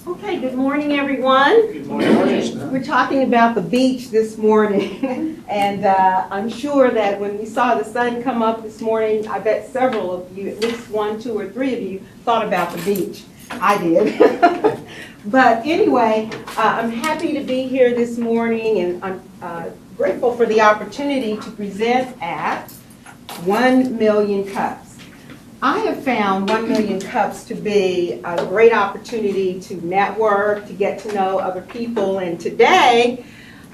Okay, good morning, everyone. Good morning. We're talking about the beach this morning, and I'm sure that when we saw the sun come up this morning, I bet several of you, at least 1, 2, or 3 of you, thought about the beach. I did. But anyway, I'm happy to be here this morning, and I'm grateful for the opportunity to present at 1 Million Cups. I have found 1 Million Cups to be a great opportunity to network, to get to know other people, and today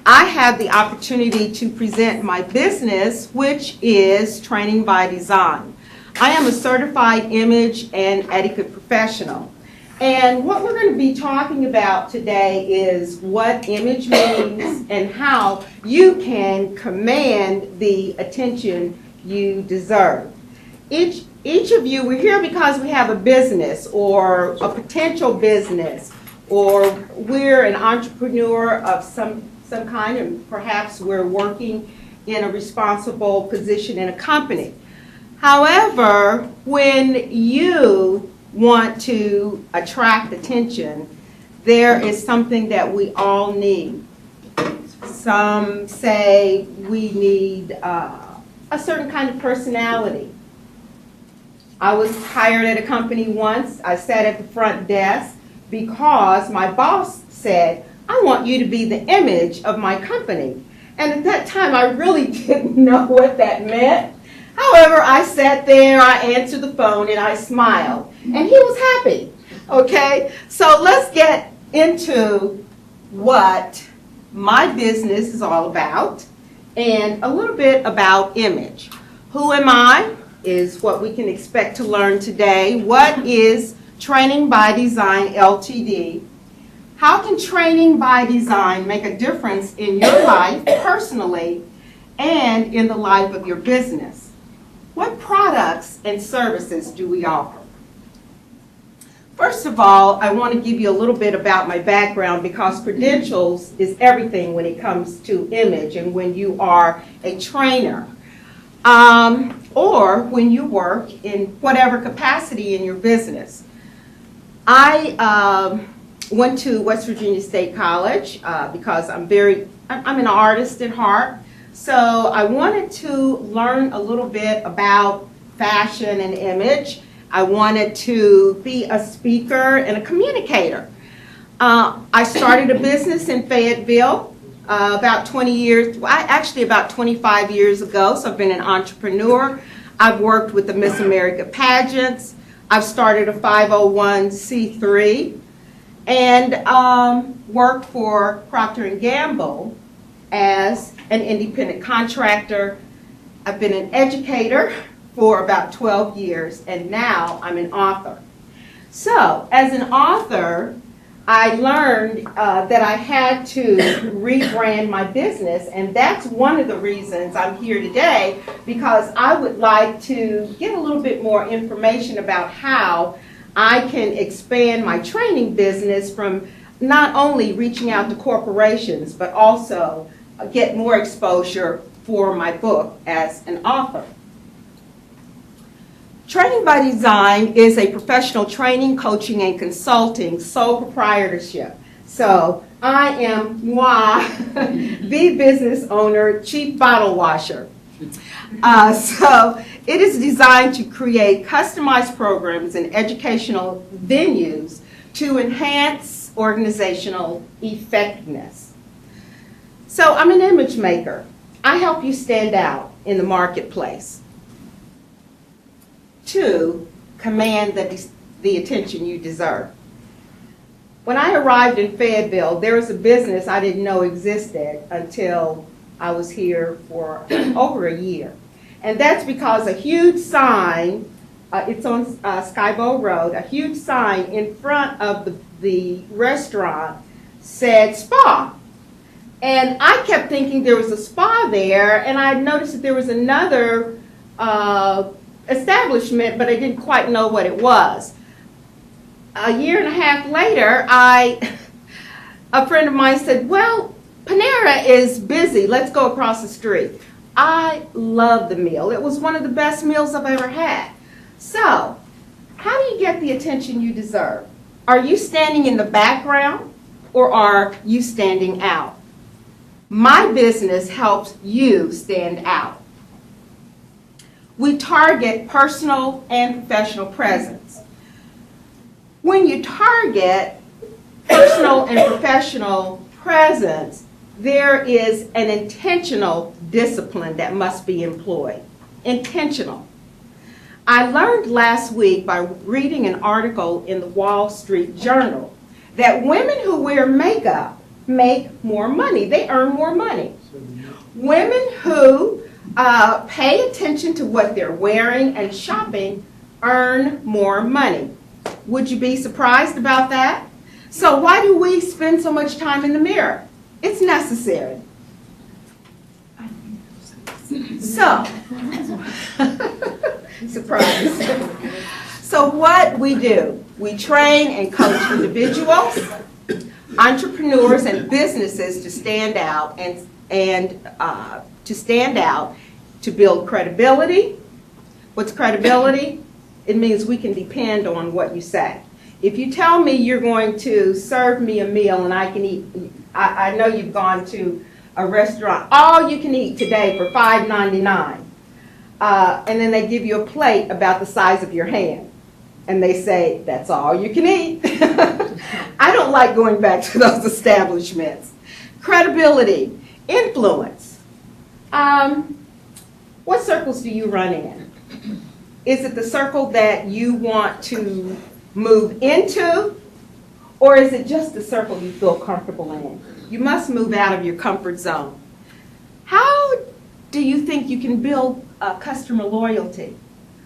I have the opportunity to present my business, which is Training by Design. I am a certified image and etiquette professional, and what we're going to be talking about today is what image means and how you can command the attention you deserve. Each of you, we're here because we have a business or a potential business, or we're an entrepreneur of some kind, and perhaps we're working in a responsible position in a company. However, when you want to attract attention, there is something that we all need. Some say we need a certain kind of personality. I was hired at a company once. I sat at the front desk because my boss said, "I want you to be the image of my company." And at that time, I really didn't know what that meant. However, I sat there, I answered the phone, and I smiled. And he was happy. Okay? So let's get into what my business is all about and a little bit about image. Who am I? Is what we can expect to learn today. What is Training by Design Ltd? How can Training by Design make a difference in your life personally and in the life of your business? What products and services do we offer? First of all, I want to give you a little bit about my background because credentials is everything when it comes to image and when you are a trainer. Or when you work in whatever capacity in your business. I went to West Virginia State College because I'm an artist at heart. So I wanted to learn a little bit about fashion and image. I wanted to be a speaker and a communicator. I started a business in Fayetteville. About 20 years, actually about 25 years ago, so I've been an entrepreneur. I've worked with the Miss America pageants. I've started a 501c3 and worked for Procter & Gamble as an independent contractor. I've been an educator for about 12 years, and now I'm an author. So, as an author, I learned that I had to rebrand my business, and that's one of the reasons I'm here today, because I would like to get a little bit more information about how I can expand my training business from not only reaching out to corporations, but also get more exposure for my book as an author. Training by Design is a professional training, coaching, and consulting sole proprietorship. So I am the business owner, chief bottle washer. So it is designed to create customized programs and educational venues to enhance organizational effectiveness. So I'm an image maker. I help you stand out in the marketplace to command the attention you deserve. When I arrived in Fayetteville, there was a business I didn't know existed until I was here for over a year. And that's because a huge sign, it's on Skybow Road, a huge sign in front of the restaurant said spa. And I kept thinking there was a spa there, and I noticed that there was another establishment, but I didn't quite know what it was. A year and a half later, a friend of mine said, "Well, Panera is busy. Let's go across the street." I loved the meal. It was one of the best meals I've ever had. So, how do you get the attention you deserve? Are you standing in the background or are you standing out? My business helps you stand out. We target personal and professional presence. When you target personal and professional presence, there is an intentional discipline that must be employed. Intentional. I learned last week by reading an article in the Wall Street Journal that women who wear makeup make more money. They earn more money. Women who pay attention to what they're wearing and shopping earn more money. Would you be surprised about that? So why do we spend so much time in the mirror? It's necessary. So, surprise. So what we do, we train and coach individuals, entrepreneurs, and businesses to stand out to build credibility. What's credibility? It means we can depend on what you say. If you tell me you're going to serve me a meal and I can eat, I know you've gone to a restaurant, all you can eat today for $5.99. And then they give you a plate about the size of your hand. And they say, that's all you can eat. I don't like going back to those establishments. Credibility, influence. What circles do you run in? Is it the circle that you want to move into, or is it just the circle you feel comfortable in? You must move out of your comfort zone. How do you think you can build customer loyalty?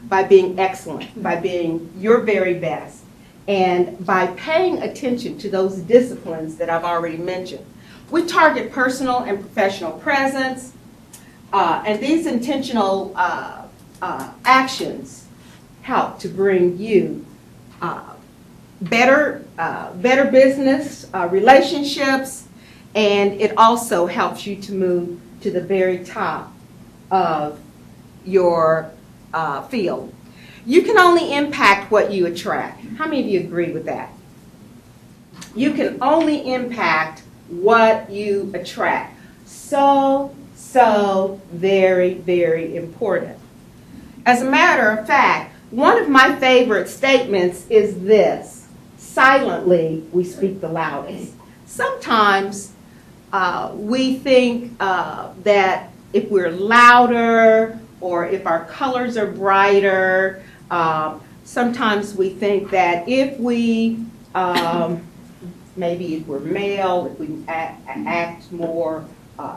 By being excellent, by being your very best, and by paying attention to those disciplines that I've already mentioned. We target personal and professional presence, and these intentional actions help to bring you better business relationships, and it also helps you to move to the very top of your field. You can only impact what you attract. How many of you agree with that? You can only impact what you attract. So very, very important. As a matter of fact, one of my favorite statements is this: silently we speak the loudest. Sometimes we think that if we're louder or if our colors are brighter, sometimes we think that if we, maybe if we're male, if we act more,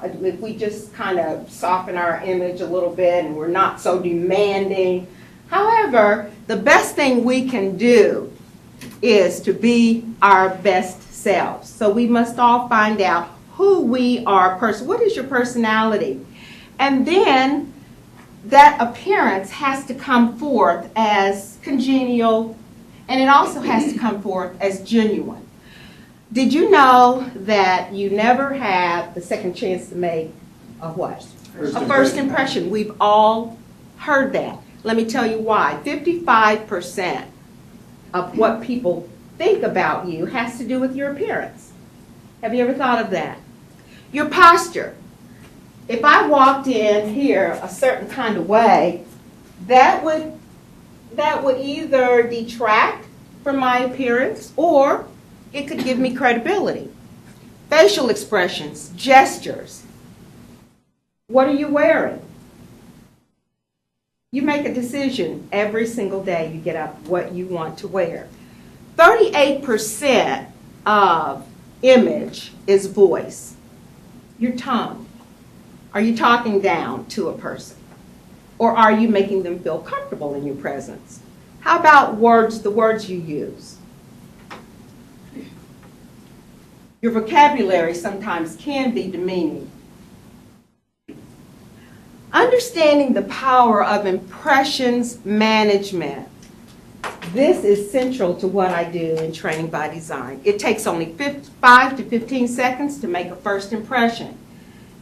if we just kind of soften our image a little bit and we're not so demanding. However, the best thing we can do is to be our best selves. So we must all find out who we are personally. What is your personality? And then that appearance has to come forth as congenial, and it also has to come forth as genuine. Did you know that you never have the second chance to make a what? A first impression. We've all heard that. Let me tell you why. 55% of what people think about you has to do with your appearance. Have you ever thought of that? Your posture. If I walked in here a certain kind of way, that would either detract from my appearance or it could give me credibility. Facial expressions, gestures. What are you wearing? You make a decision every single day you get up what you want to wear. 38% of image is voice. Your tongue. Are you talking down to a person? Or are you making them feel comfortable in your presence? How about words, the words you use? Your vocabulary sometimes can be demeaning. Understanding the power of impressions management. This is central to what I do in Training by Design. It takes only 5 to 15 seconds to make a first impression.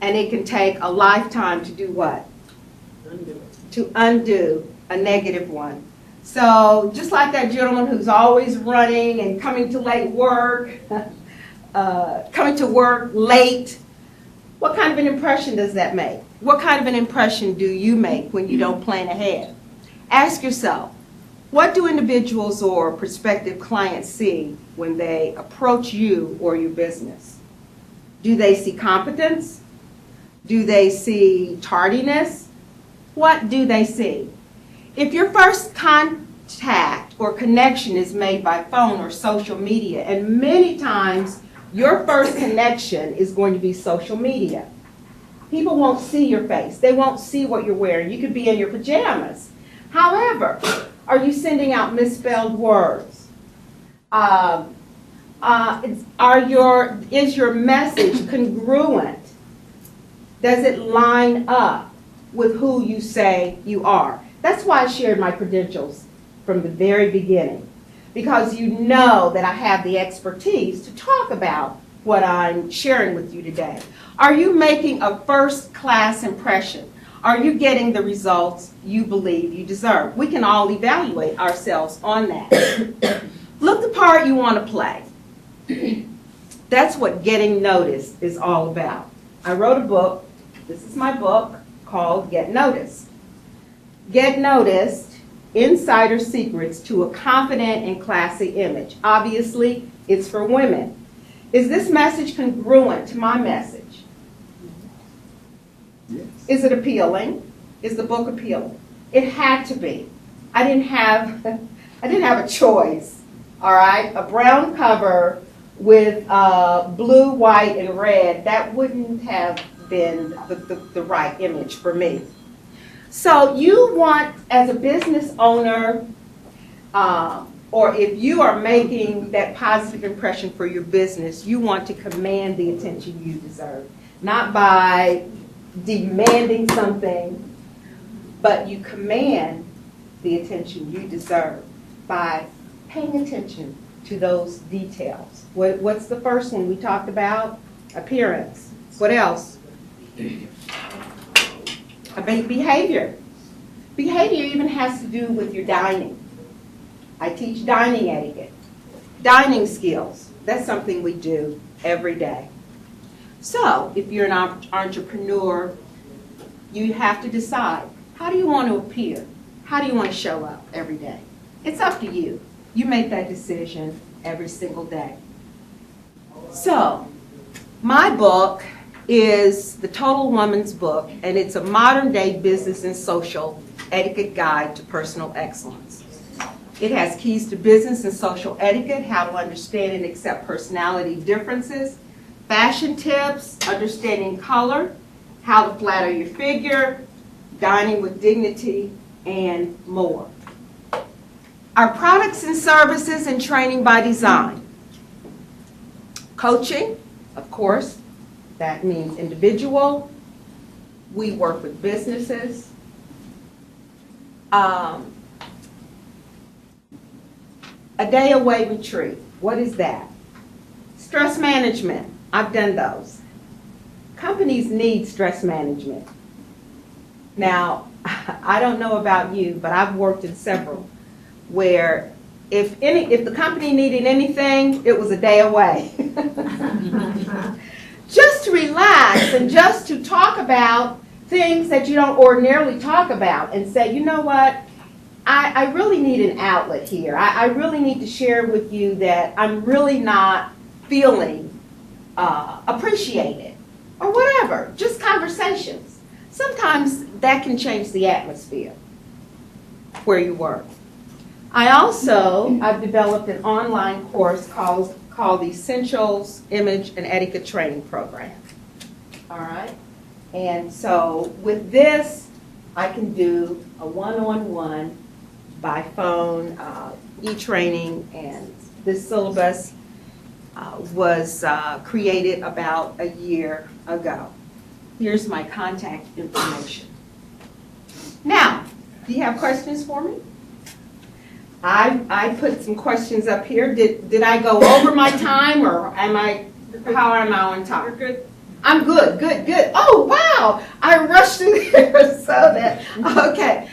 And it can take a lifetime to do what? To undo a negative one. So just like that gentleman who's always running and coming to work late, what kind of an impression does that make? What kind of an impression do you make when you don't plan ahead? Ask yourself, what do individuals or prospective clients see when they approach you or your business? Do they see competence? Do they see tardiness? What do they see? If your first contact or connection is made by phone or social media, and many times your first connection is going to be social media, people won't see your face. They won't see what you're wearing. You could be in your pajamas. However, are you sending out misspelled words? Is your message congruent? Does it line up with who you say you are? That's why I shared my credentials from the very beginning, because you know that I have the expertise to talk about what I'm sharing with you today. Are you making a first-class impression? Are you getting the results you believe you deserve? We can all evaluate ourselves on that. Look the part you want to play. That's what getting noticed is all about. I wrote a book. This is my book called Get Noticed. Get Noticed, Insider Secrets to a Confident and Classy Image. Obviously, it's for women. Is this message congruent to my message? Yes. Is it appealing? Is the book appealing? It had to be. I didn't have a choice. All right, a brown cover with blue, white, and red, that wouldn't have been the right image for me. So you want, as a business owner, or if you are making that positive impression for your business, you want to command the attention you deserve. Not by demanding something, but you command the attention you deserve by paying attention to those details. What's the first one we talked about? Appearance. What else? Behavior. Behavior even has to do with your dining. I teach dining etiquette. Dining skills. That's something we do every day. So, if you're an entrepreneur, you have to decide, how do you want to appear? How do you want to show up every day? It's up to you. You make that decision every single day. So, my book is the Total Woman's Book, and it's a modern-day business and social etiquette guide to personal excellence. It has keys to business and social etiquette, how to understand and accept personality differences, fashion tips, understanding color, how to flatter your figure, dining with dignity, and more. Our products and services and training by design. Coaching, of course, that means individual. We work with businesses. A day away retreat. What is that? Stress management. I've done those. Companies need stress management. Now, I don't know about you, but I've worked in several where if the company needed anything, it was a day away. Just to relax and just to talk about things that you don't ordinarily talk about and say, you know what, I really need an outlet here. I really need to share with you that I'm really not feeling appreciated or whatever, just conversations. Sometimes that can change the atmosphere where you work. I've developed an online course called the Essentials Image and Etiquette Training Program. All right? And so with this, I can do a one-on-one by phone, e-training, and this syllabus was created about a year ago. Here's my contact information. Now, do you have questions for me? I put some questions up here. Did I go over my time, or how am I on time? You're good. I'm good, good, good. Oh, wow. I rushed through there so that, okay.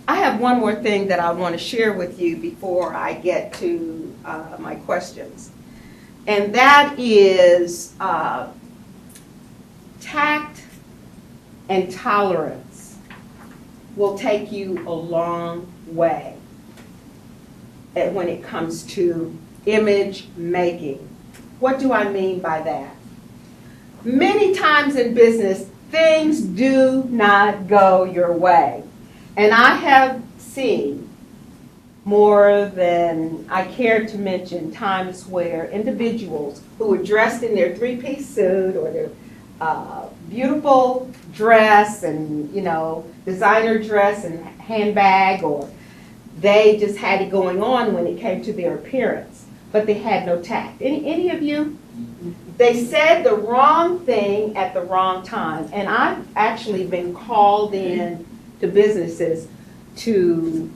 I have one more thing that I want to share with you before I get to my questions. And that is tact and tolerance will take you a long way when it comes to image making. What do I mean by that? Many times in business, things do not go your way. And I have seen more than I care to mention times where individuals who were dressed in their three-piece suit or their beautiful dress and, designer dress and handbag, or they just had it going on when it came to their appearance, but they had no tact. Any of you? They said the wrong thing at the wrong time. And I've actually been called in to businesses to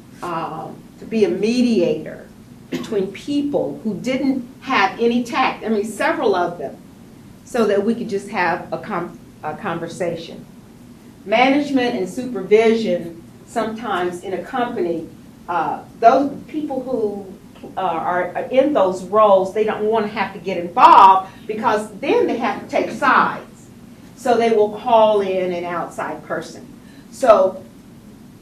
be a mediator between people who didn't have any tact. I mean, several of them, so that we could just have a conversation. Management and supervision, sometimes in a company, those people who are in those roles, they don't want to have to get involved because then they have to take sides. So they will call in an outside person. So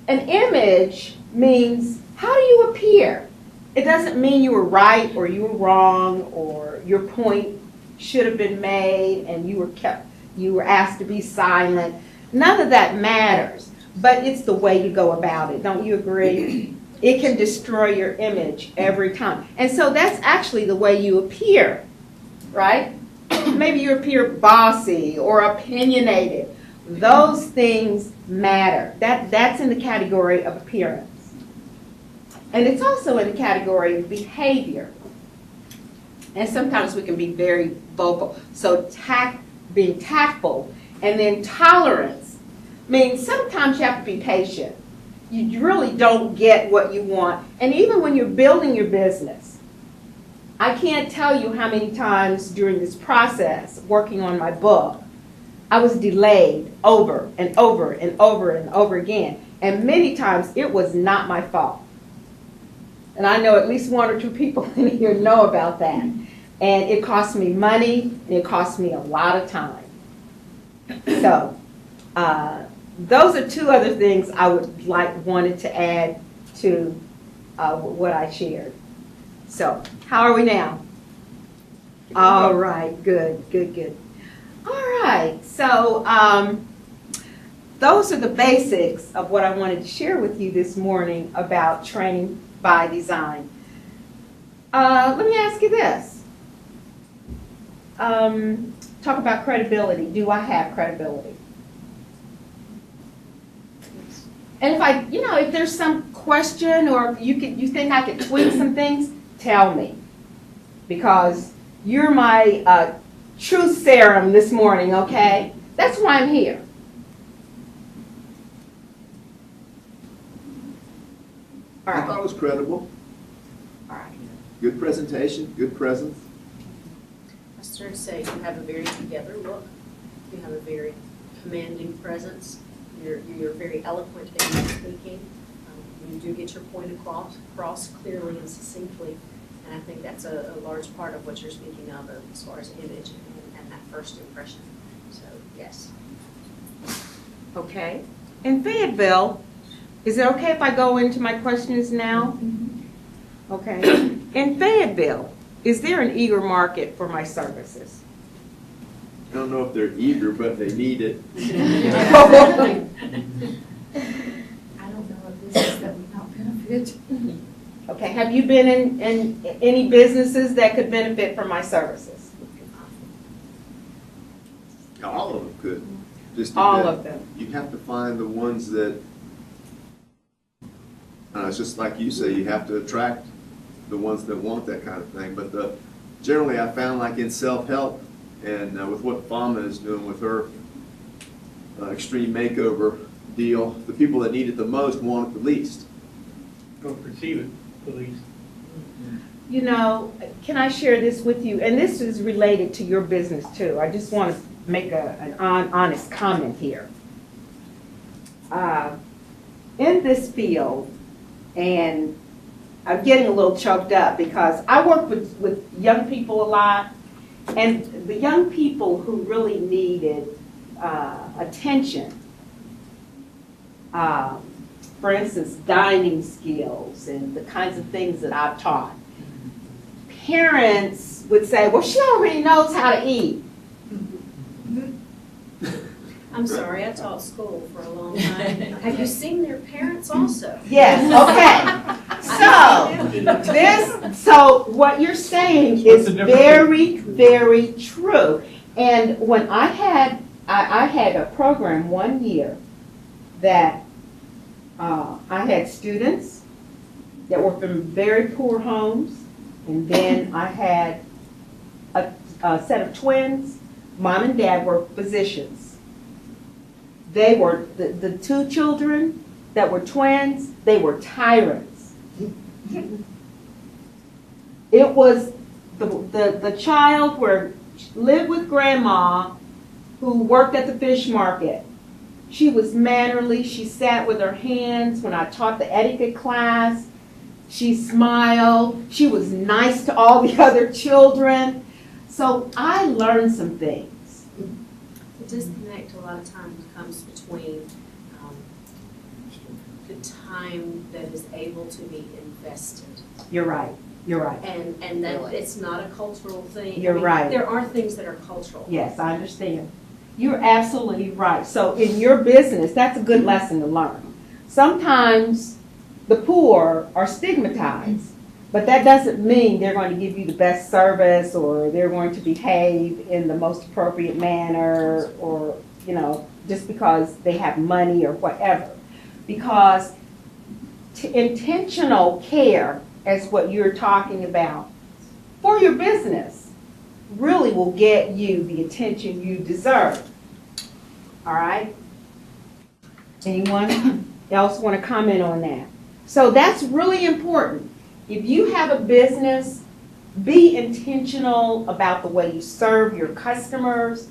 an image means, how do you appear? It doesn't mean you were right or you were wrong or your point should have been made and you were asked to be silent. None of that matters, but it's the way you go about it. Don't you agree? It can destroy your image every time. And so that's actually the way you appear, right? Maybe you appear bossy or opinionated. Those things matter. That's in the category of appearance. And it's also in the category of behavior. And sometimes we can be very vocal. So being tactful, and then tolerance means sometimes you have to be patient. You really don't get what you want. And even when you're building your business, I can't tell you how many times during this process, working on my book, I was delayed over and over and over and over again. And many times it was not my fault. And I know at least one or two people in here know about that. And it cost me money, and it cost me a lot of time. So, those are two other things I wanted to add to what I shared. So, how are we now? All right, good. All right, so those are the basics of what I wanted to share with you this morning about training by design. Let me ask you this. Talk about credibility. Do I have credibility? And if there's some question or you think I could tweak some things, tell me. Because you're my truth serum this morning, okay? That's why I'm here. All right. I thought it was credible. All right. Good presentation, good presence. I started to say you have a very together look. You have a very commanding presence. You're very eloquent in your speaking. You do get your point across clearly and succinctly, and I think that's a large part of what you're speaking of as far as image and that first impression. So, yes. Okay. In Fayetteville, is it okay if I go into my questions now? Mm-hmm. Okay. In Fayetteville, is there an eager market for my services? I don't know if they're eager, but they need it. I don't know if this is that we not benefit. Okay, have you been in any businesses that could benefit from my services? All of them could. Just All of them. You have to find the ones that, it's just like you say, you have to attract the ones that want that kind of thing. But generally I found, like in self-help, and with what Fama is doing with her extreme makeover deal, the people that need it the most want it the least. Don't perceive it the least. You know, can I share this with you? And this is related to your business too. I just want to make an honest comment here. in this field, and I'm getting a little choked up because I work with young people a lot, and the young people who really needed attention, for instance, dining skills and the kinds of things that I've taught, parents would say, well, she already knows how to eat. I'm sorry, I taught school for a long time. Have you seen their parents also? Yes, okay. So what you're saying What's is the difference? very, very true. And when I had a program one year that I had students that were from very poor homes, and then I had a set of twins. Mom and dad were physicians. They were, the two children that were twins, they were tyrants. It was the child lived with grandma who worked at the fish market. She was mannerly. She sat with her hands when I taught the etiquette class. She smiled. She was nice to all the other children. So I learned some things. The disconnect a lot of times comes between the time that is able to be invested. You're right. You're right. And that it's not a cultural thing. You're right. There are things that are cultural. Yes, I understand. You're absolutely right. So in your business, that's a good lesson to learn. Sometimes the poor are stigmatized, but that doesn't mean they're going to give you the best service or they're going to behave in the most appropriate manner or, just because they have money or whatever. Because intentional care, as what you're talking about, for your business really will get you the attention you deserve. All right? Anyone else want to comment on that? So that's really important. If you have a business, be intentional about the way you serve your customers,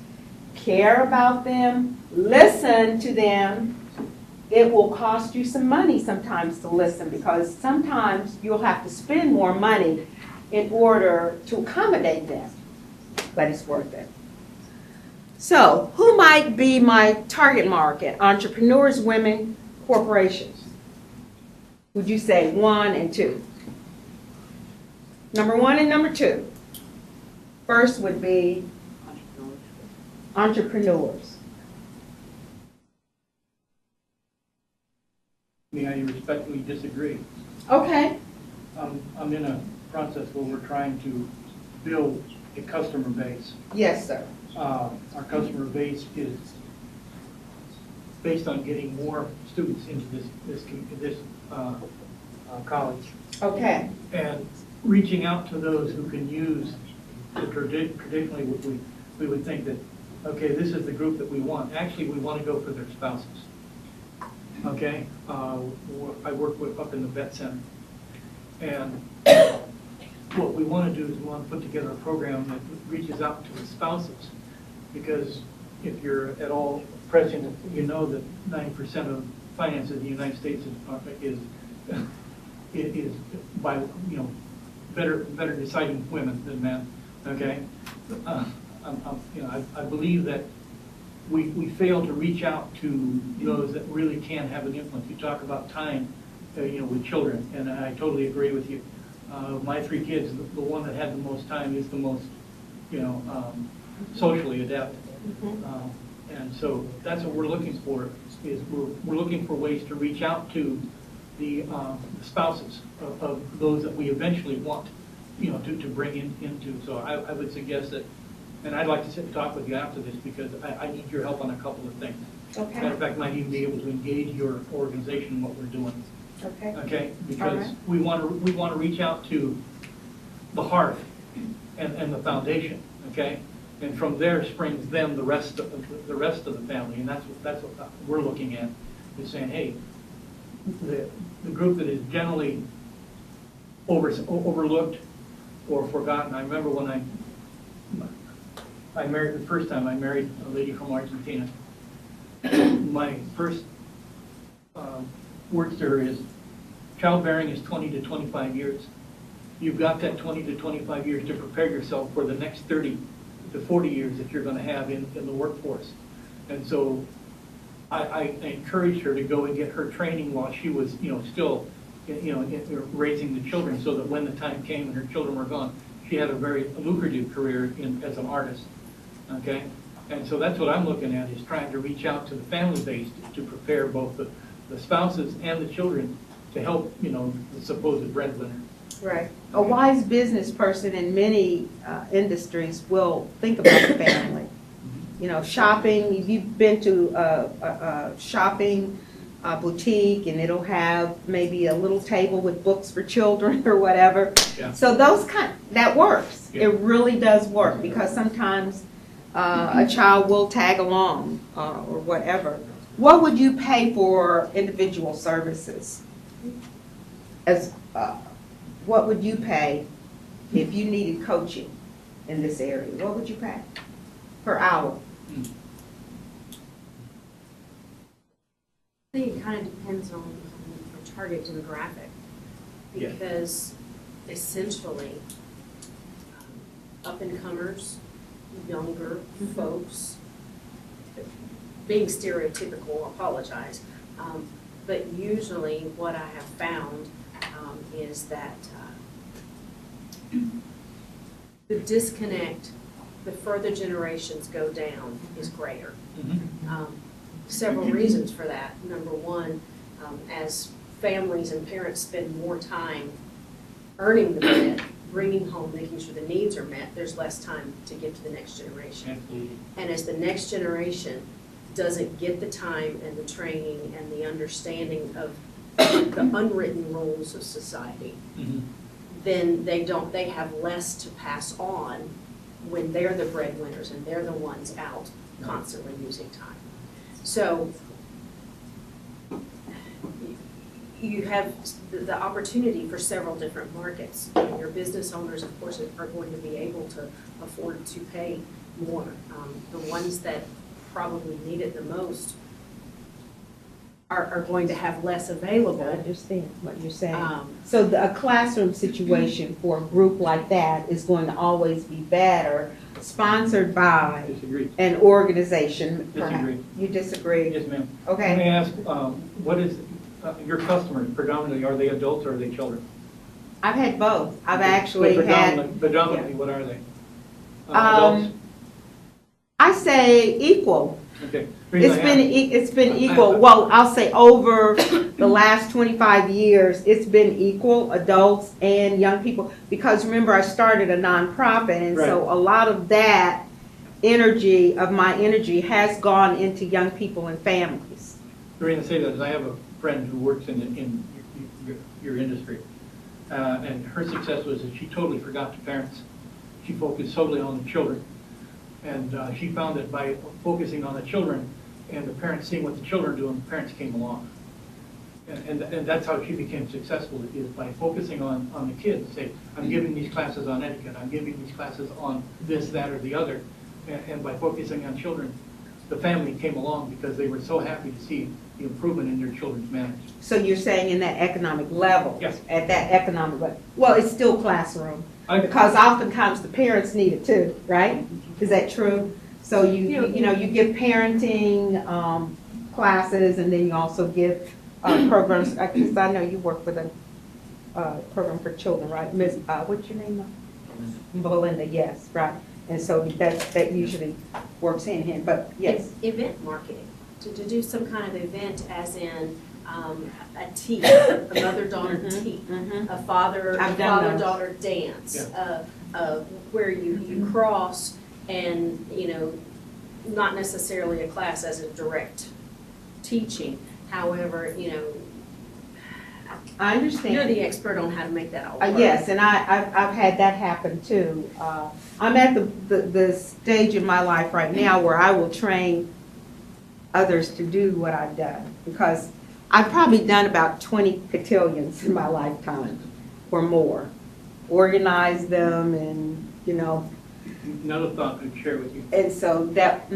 care about them, listen to them. It will cost you some money sometimes to listen because sometimes you'll have to spend more money in order to accommodate them, but it's worth it. So, who might be my target market? Entrepreneurs, women, corporations. Would you say 1 and 2? Number 1 and number 2. First would be entrepreneurs. May I respectfully disagree? Okay. I'm in a process where we're trying to build a customer base. Yes, sir. Our customer base is based on getting more students into this college Okay. and reaching out to those who can use traditionally we would think that, okay, this is the group that we want. Actually, we want to go for their spouses. Okay, I work up in the vet center, and what we want to do is we want to put together a program that reaches out to the spouses, because if you're at all prescient, you know that 90% of finances in the United States is by better deciding women than men. Okay, I believe that we fail to reach out to those that really can have an influence. You talk about time, with children, and I totally agree with you. My 3 kids, the one that had the most time is the most, socially adept. And so that's what we're looking for, is we're looking for ways to reach out to the spouses of those that we eventually want, to bring into. So I would suggest that, and I'd like to sit and talk with you after this, because I need your help on a couple of things. Okay. Matter of fact, might even be able to engage your organization in what we're doing. Okay. Okay, because All right. we want to reach out to the hearth and the foundation. Okay, and from there springs then the rest of the family, and that's what we're looking at, is saying, hey, the group that is generally overlooked or forgotten. I remember when I married the first time. I married a lady from Argentina. My first words to her is, childbearing is 20 to 25 years. You've got that 20 to 25 years to prepare yourself for the next 30 to 40 years that you're going to have in the workforce. And so I encouraged her to go and get her training while she was, still, raising the children, so that when the time came and her children were gone, she had a very lucrative career as an artist, okay? And so that's what I'm looking at, is trying to reach out to the family base to prepare both the spouses and the children to help, the supposed breadwinner. Right. A wise business person in many industries will think about the family. Shopping, if you've been to a shopping boutique, and it'll have maybe a little table with books for children or whatever. Yeah. So that works. Yeah. It really does work, because sometimes a child will tag along or whatever. What would you pay for individual services? What would you pay if you needed coaching in this area? What would you pay per hour? I think it kind of depends on the target demographic, Yeah. because essentially, up-and-comers, younger folks, being stereotypical, apologize, but usually what I have found is that the disconnect, the further generations go down, is greater. Several reasons for that. Number one, as families and parents spend more time earning the bread, bringing home, making sure the needs are met, there's less time to give to the next generation. Absolutely. And as the next generation doesn't get the time and the training and the understanding of the unwritten rules of society, then they have less to pass on when they're the breadwinners and they're the ones out constantly using time. So you have the opportunity for several different markets. Your business owners, of course, are going to be able to afford to pay more. The ones that probably need it the most are going to have less available. I understand what you're saying. Um, So a classroom situation for a group like that is going to always be better, sponsored by Disagree. an organization, perhaps. Disagree. You disagree? Yes, ma'am. Okay. Let me ask, what is, your customers predominantly, are they adults or are they children? I've had both. I've Okay. actually But had, predominantly, what are they? Um, I say equal. Okay. Reason I ask- It's been equal. Well, I'll say over the last 25 years, it's been equal, adults and young people. Because remember, I started a nonprofit, and so Right. a lot of that energy, of my energy, has gone into young people and families. The reason I say that is I have a friend who works in your industry, and her success was that she totally forgot the parents. She focused solely on the children. And she found that by focusing on the children and the parents seeing what the children are doing, the parents came along. And that's how she became successful, is by focusing on the kids. Say, I'm giving these classes on etiquette, I'm giving these classes on this, that, or the other. And by focusing on children, the family came along because they were so happy to see the improvement in their children's manners. So you're saying in that economic level? Yes. At that economic level. Well, it's still classroom. I- Because oftentimes the parents need it too, right? Is that true? So you give parenting classes, and then you also give programs. Because I know you work with a program for children, right? Miss, what's your name? Belinda. Yes, right. And so that usually works hand in hand. But yes, Event marketing, to do some kind of event, as in a tea, a mother-daughter tea, a I've done those. father-daughter dance, where you cross and, not necessarily a class as a direct teaching. However, I understand. you're the expert on how to make that all work. Yes, and I've had that happen too. I'm at the stage in my life right now where I will train others to do what I've done, because I've probably done about 20 cotillions in my lifetime or more. Organize them and, Another thought I'd share with you. and so that,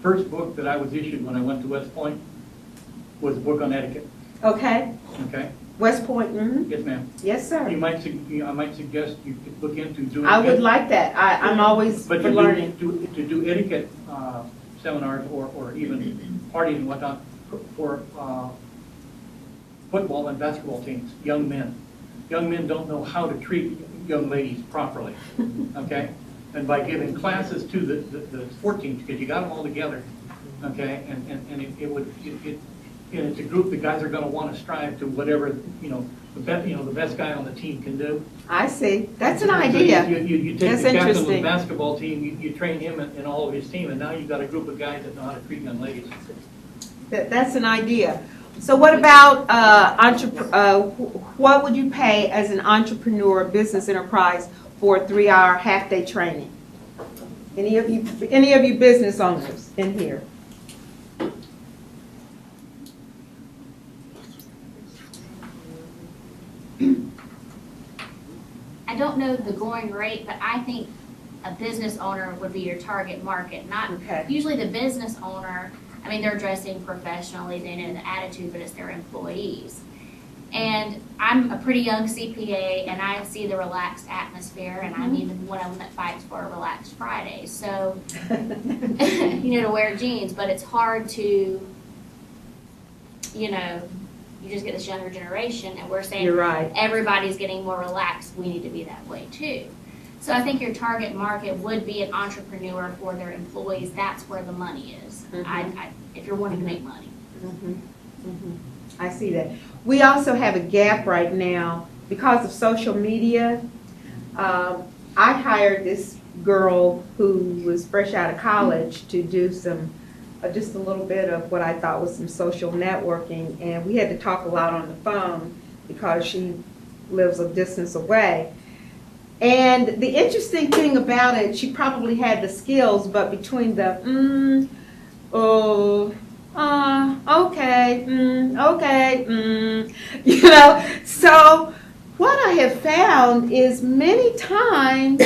First book that I was issued when I went to West Point was a book on etiquette. Okay, okay? West Point, mm-hmm, Yes, ma'am. yes, sir. I might suggest you could look into doing. I would like that. I'm always But for learning. to do etiquette seminars or even parties and whatnot for football and basketball teams, young men. Young men don't know how to treat young ladies properly, okay? And by giving classes to the sport teams, because you got them all together, okay? And it's a group that guys are going to want to strive to whatever, the best guy on the team can do. I see. That's an So idea. You take That's the captain of the interesting. basketball team, you train him and all of his team, and now you've got a group of guys that know how to treat young ladies. That's an idea. So what about what would you pay as an entrepreneur, business enterprise for a 3-hour half-day training? Any of you business owners in here? I don't know the going rate, but I think a business owner would be your target market, not, Okay. usually the business owner, I mean, they're dressing professionally, they know the attitude, but it's their employees. And I'm a pretty young CPA, and I see the relaxed atmosphere, and I'm even one of them that fights for a relaxed Friday, so, to wear jeans, but it's hard to, you just get this younger generation, and we're saying You're right. everybody's getting more relaxed, we need to be that way too. So I think your target market would be an entrepreneur for their employees, that's where the money is. If you're wanting to make money. I see that. We also have a gap right now because of social media. I hired this girl who was fresh out of college to do some, just a little bit of what I thought was some social networking, and we had to talk a lot on the phone because she lives a distance away. And the interesting thing about it, she probably had the skills, but between the okay, so what I have found is many times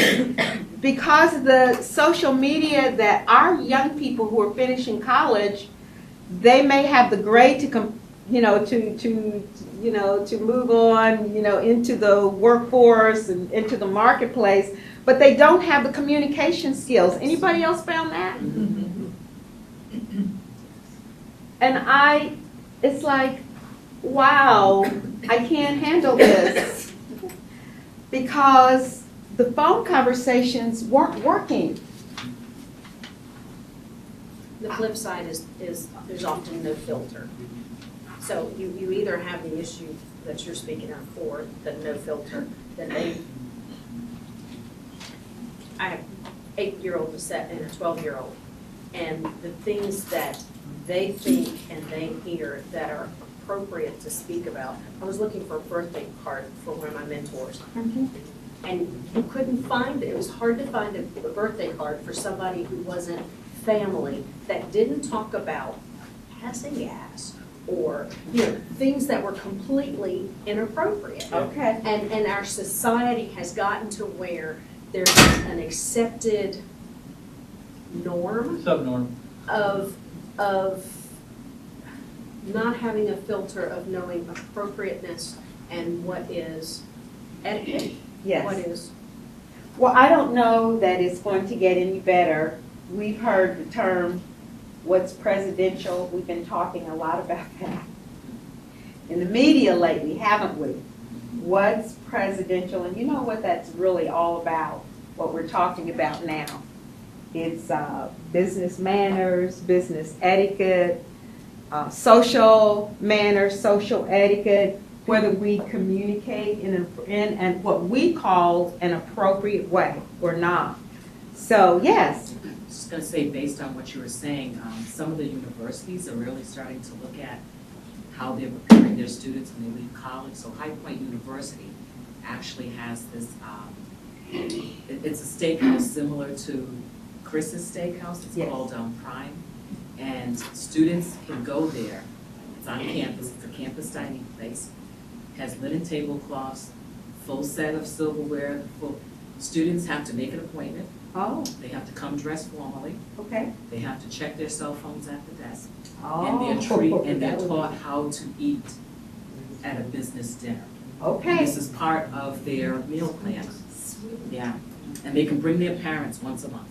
because of the social media that our young people who are finishing college, they may have the grade to move on, into the workforce and into the marketplace, but they don't have the communication skills. Anybody else found that? And it's like, wow, I can't handle this because the phone conversations weren't working. The flip side is there's often no filter. So you either have the issue that you're speaking of for, the no filter, then I have 8-year-old and a 12-year-old, and the things that they think and they hear that are appropriate to speak about. I was looking for a birthday card for one of my mentors, and you couldn't find it. It was hard to find a birthday card for somebody who wasn't family that didn't talk about passing gas or things that were completely inappropriate. Okay. And our society has gotten to where there's an accepted norm Subnorm. of not having a filter of knowing appropriateness and what is etiquette. Yes. What is Well, I don't know that it's going to get any better. We've heard the term, what's presidential? We've been talking a lot about that in the media lately, haven't we? What's presidential? And you know what that's really all about, what we're talking about now. It's business manners, business etiquette, social manners, social etiquette, whether we communicate in what we call an appropriate way or not. So, yes. I was just going to say, based on what you were saying, some of the universities are really starting to look at how they're preparing their students when they leave college. So High Point University actually has this, it's a steakhouse similar to Chris's Steakhouse. It's Yes. called Prime. And students can go there. It's on campus. It's a campus dining place. Has linen tablecloths, full set of silverware. Students have to make an appointment. Oh, They have to come dressed formally. okay. They have to check their cell phones at the desk. Oh, And they're that would taught be- how to eat at a business dinner. Okay. This is part of their meal plan. Yeah, and they can bring their parents once a month.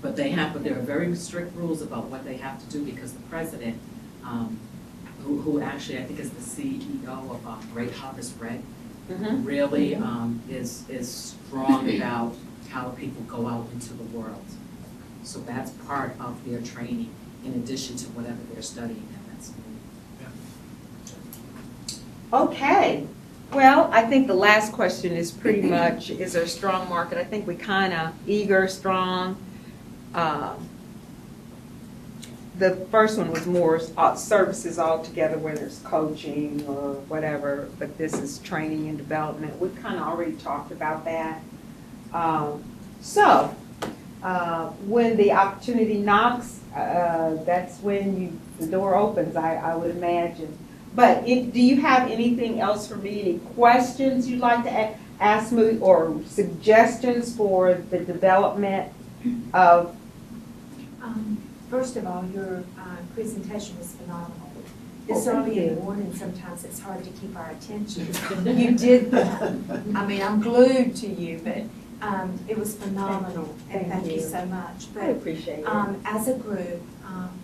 But there are very strict rules about what they have to do because the president, who actually I think is the CEO of Great Harvest Red, really is strong about how people go out into the world. So that's part of their training in addition to whatever they're studying at that school. Okay. Well, I think the last question is pretty much, is there a strong market? I think we kind of eager, strong. The first one was more services altogether, whether it's coaching or whatever, but this is training and development. We've kind of already talked about that. When the opportunity knocks, that's when the door opens, I would imagine. But do you have anything else for me? Any questions you'd like to ask me or suggestions for the development of? First of all, your presentation was phenomenal. This thank early in you. the morning, sometimes it's hard to keep our attention. You did that. I mean, I'm glued to you, but it was phenomenal. And Thank thank you you. so much. I But appreciate it. as a group,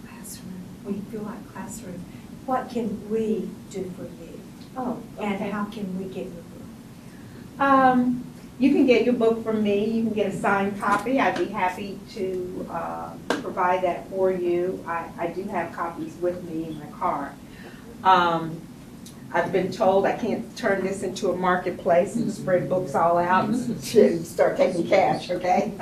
classroom, we feel like classroom. What can we do for you? Oh, And okay. how can we get your book? You can get your book from me. You can get a signed copy. I'd be happy to provide that for you. I do have copies with me in my car. I've been told I can't turn this into a marketplace and spread books all out and start taking cash, okay?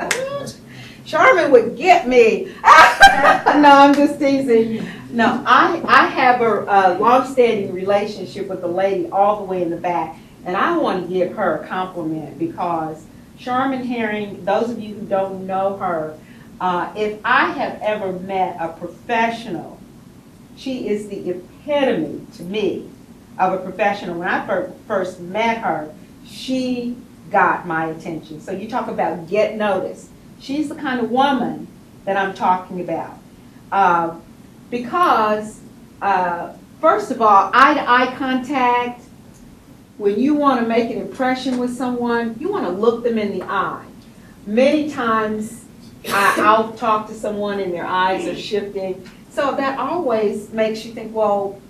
Sherman would get me. No, I'm just teasing. No, I have a long-standing relationship with the lady all the way in the back, and I want to give her a compliment because Sherman Herring, those of you who don't know her, if I have ever met a professional, she is the epitome to me of a professional. When I first met her, she got my attention. So you talk about get noticed. She's the kind of woman that I'm talking about. Because, first of all, eye-to-eye contact, when you want to make an impression with someone, you want to look them in the eye. Many times, I'll talk to someone and their eyes are shifting. So that always makes you think, well,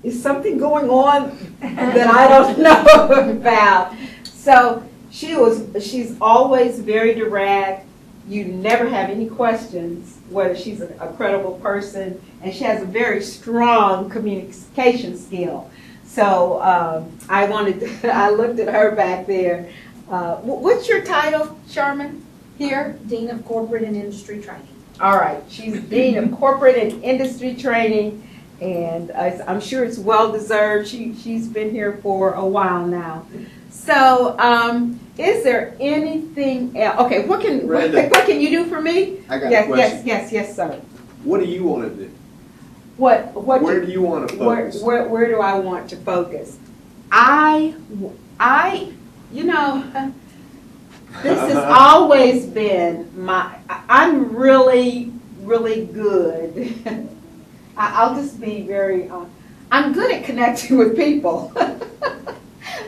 is something going on that I don't know about? So she's always very direct. You never have any questions whether she's a credible person, and she has a very strong communication skill. So I looked at her back there. What's your title, Sherman, here? Dean of Corporate and Industry Training. All right, she's Dean of Corporate and Industry Training, and I'm sure it's well-deserved. She's been here for a while now. So, is there anything else? Okay, what can you do for me? I got a question. Yes, sir. What do you want to do? Where do you want to focus? Where do I want to focus? This has always been I'm really, really good. I'll just be very, I'm good at connecting with people.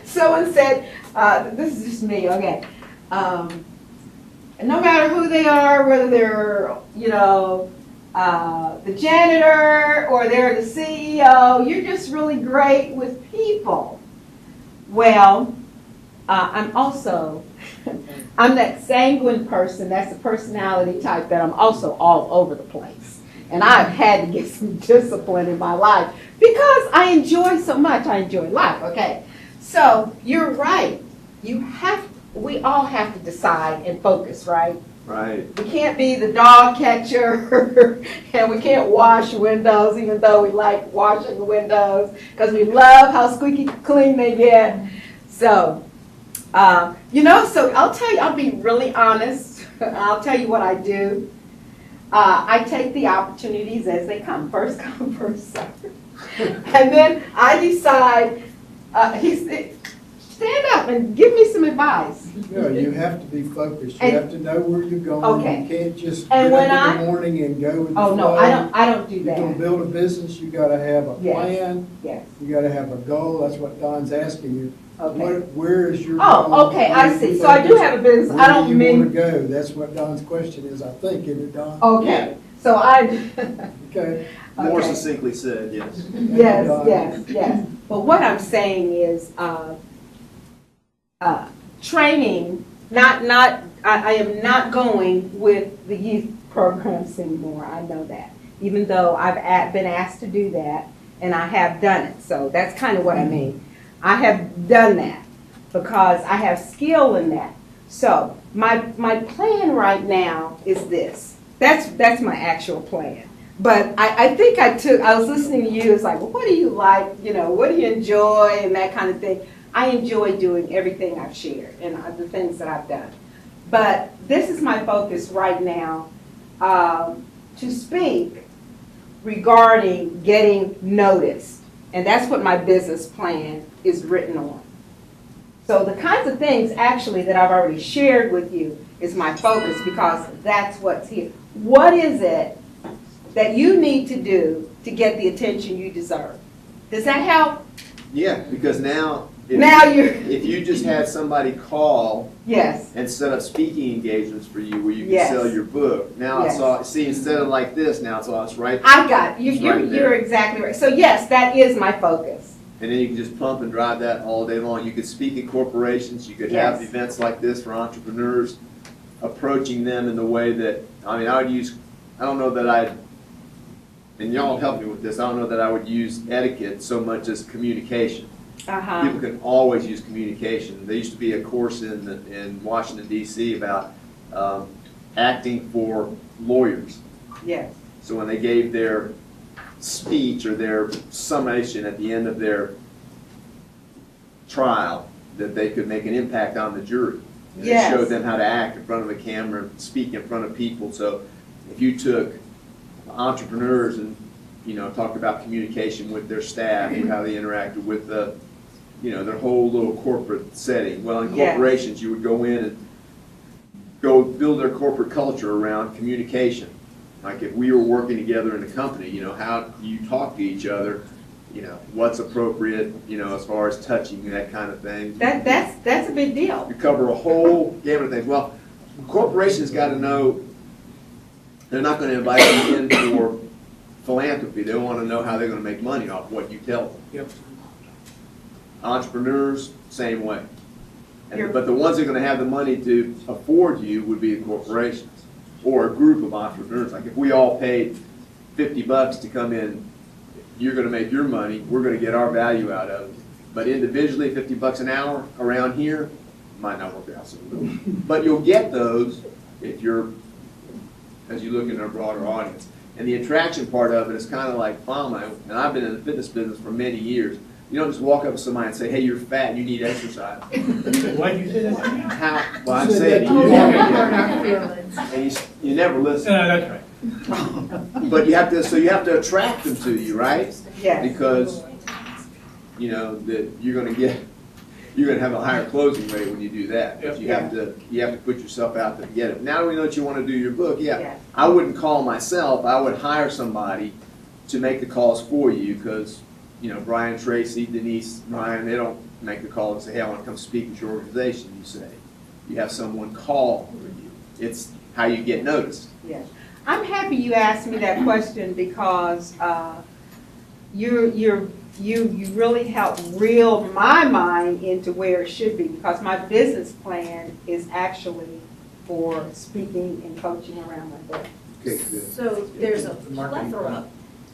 Someone said, this is just me, okay. No matter who they are, whether they're, the janitor or they're the CEO, you're just really great with people. Well, I'm that sanguine person, that's the personality type that I'm also all over the place. And I've had to get some discipline in my life because I enjoy so much. I enjoy life, okay? So you're right. We all have to decide and focus, right? Right. We can't be the dog catcher and we can't wash windows even though we like washing the windows because we love how squeaky clean they get. So, so I'll be really honest. I'll tell you what I do. I take the opportunities as they come. First come, first serve. And then I decide, stand up and give me some advice. No, you have to be focused. You And- have to know where you're going. Okay. You can't just And get when up in the morning and go with the flow. Oh, no, I don't do You're gonna that. build a business, you gotta have a Yes. plan, Yes, you gotta have a goal. That's what Don's asking you. okay. Where is your goal? Oh, okay, I Where see. you So I do focused? have a business. I Where don't do you mean, wanna go? That's what Don's question is, I think, isn't it, Don? okay, so I, Okay. More okay. succinctly said, yes. Yes, Don. yes. But what I'm saying is, training, I am not going with the youth programs anymore. I know that. Even though I've been asked to do that, and I have done it. So that's kind of what I mean. I have done that because I have skill in that. So my plan right now is this. That's my actual plan. But I think I was listening to you, it's like, well, what do you like, what do you enjoy and that kind of thing. I enjoy doing everything I've shared and the things that I've done. But this is my focus right now, to speak regarding getting noticed. And that's what my business plan is written on. So the kinds of things actually that I've already shared with you is my focus because that's what's here. What is it that you need to do to get the attention you deserve? Does that help? Yeah, because now, Now you're, if you just had somebody call yes, and set up speaking engagements for you where you can Yes. sell your book, now it's Yes. all, see, instead of like this, now it's right, I got it. It's right You're there. exactly right. So yes, that is my focus. and then you can just pump and drive that all day long. You could speak at corporations, you could have Yes. events like this for entrepreneurs, approaching them in the way that, I don't know that and y'all help me with this, I don't know that I would use etiquette so much as communication. Uh-huh. People can always use communication. There used to be a course in Washington DC about acting for lawyers. Yes. So when they gave their speech or their summation at the end of their trial, that they could make an impact on the jury. And Yes. It showed them how to act in front of a camera, speak in front of people. So if you took entrepreneurs and, talked about communication with their staff and how they interacted with their whole little corporate setting. Well, in Yes. corporations, you would go in and go build their corporate culture around communication. Like if we were working together in a company, how you talk to each other, what's appropriate, as far as touching, that kind of thing. That's a big deal. You cover a whole gamut of things. Well, corporations got to know they're not going to invite you in for philanthropy. They want to know how they're going to make money off what you tell them. Yep. Entrepreneurs, same way. But the ones that are going to have the money to afford you would be the corporations or a group of entrepreneurs. Like if we all paid $50 to come in, you're going to make your money, we're going to get our value out of it. But individually, $50 an hour around here might not work out so well. But you'll get those if as you look in a broader audience. And the attraction part of it is kind of like FAMA, and I've been in the fitness business for many years. You don't just walk up to somebody and say, hey, you're fat, you need exercise. Why'd you say that? Well, I'm saying, Oh, you yeah, never, hurt our feelings. and you never listen. That's right. But you have to attract them to you, right? Yes. Because, that you're gonna have a higher closing rate when you do that. But you have to put yourself out there to get it. Now that we know that you want to do your book, Yeah. I wouldn't call myself, I would hire somebody to make the calls for you, because, Brian, Tracy, Denise, Ryan, they don't make the call and say, hey, I want to come speak at your organization, you say. You have someone call for you. It's how you get noticed. Yes. I'm happy you asked me that question because you really helped reel my mind into where it should be, because my business plan is actually for speaking and coaching around my book. Okay, good. So there's a Marketing plethora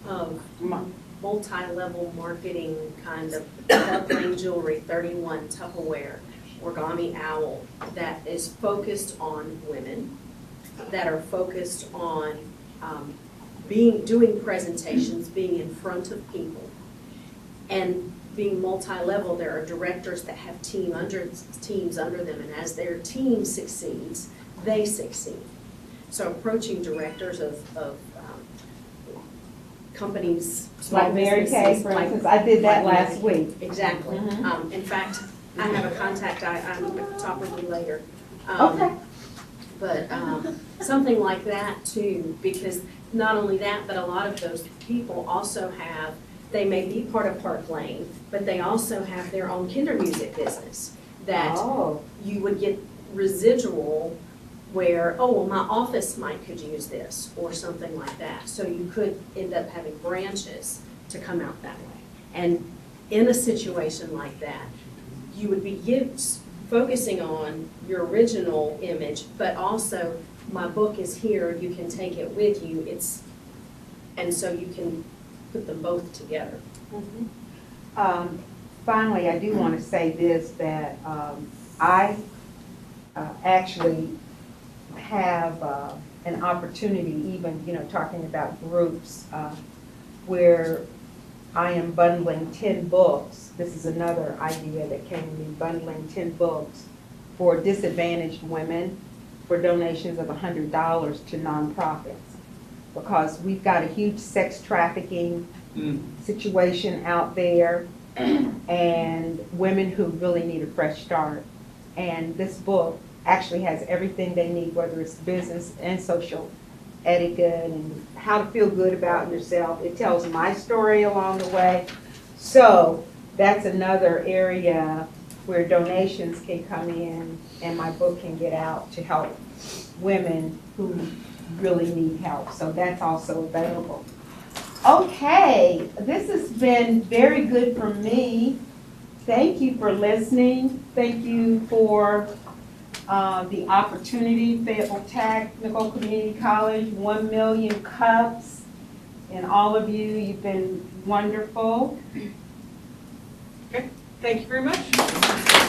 of My- multi-level marketing kind of plain jewelry, 31 Tupperware, Origami Owl, that is focused on women, that are focused on doing presentations, being in front of people, and being multi-level. There are directors that have teams under them, and as their team succeeds, they succeed. So approaching directors of companies, small Like Mary Kay, businesses, for like- instance, I did that like last Mary Kay. week. Exactly. Mhm. In fact, I have a contact I'm going to talk with you later. Okay. But something like that too, because not only that, but a lot of those people also have, they may be part of Park Lane, but they also have their own kinder music business that Oh, you would get residual where, oh, well, my office could use this or something like that. So you could end up having branches to come out that way. And in a situation like that, you would be focusing on your original image, but also my book is here, you can take it with you. And so you can put them both together. finally, I do want to say this, that I actually have an opportunity, even, talking about groups, where I am bundling 10 books. This is another idea that came to me, bundling 10 books for disadvantaged women for donations of $100 to nonprofits. Because we've got a huge sex trafficking situation out there and women who really need a fresh start. And this book actually has everything they need, whether it's business and social etiquette and how to feel good about yourself. It tells my story along the way. So that's another area where donations can come in and my book can get out to help women who really need help. So that's also available. Okay, this has been very good for me. Thank you for listening. Thank you for the opportunity. Fayetteville Technical Community College, 1 million cups. And all of you, you've been wonderful. Okay, thank you very much.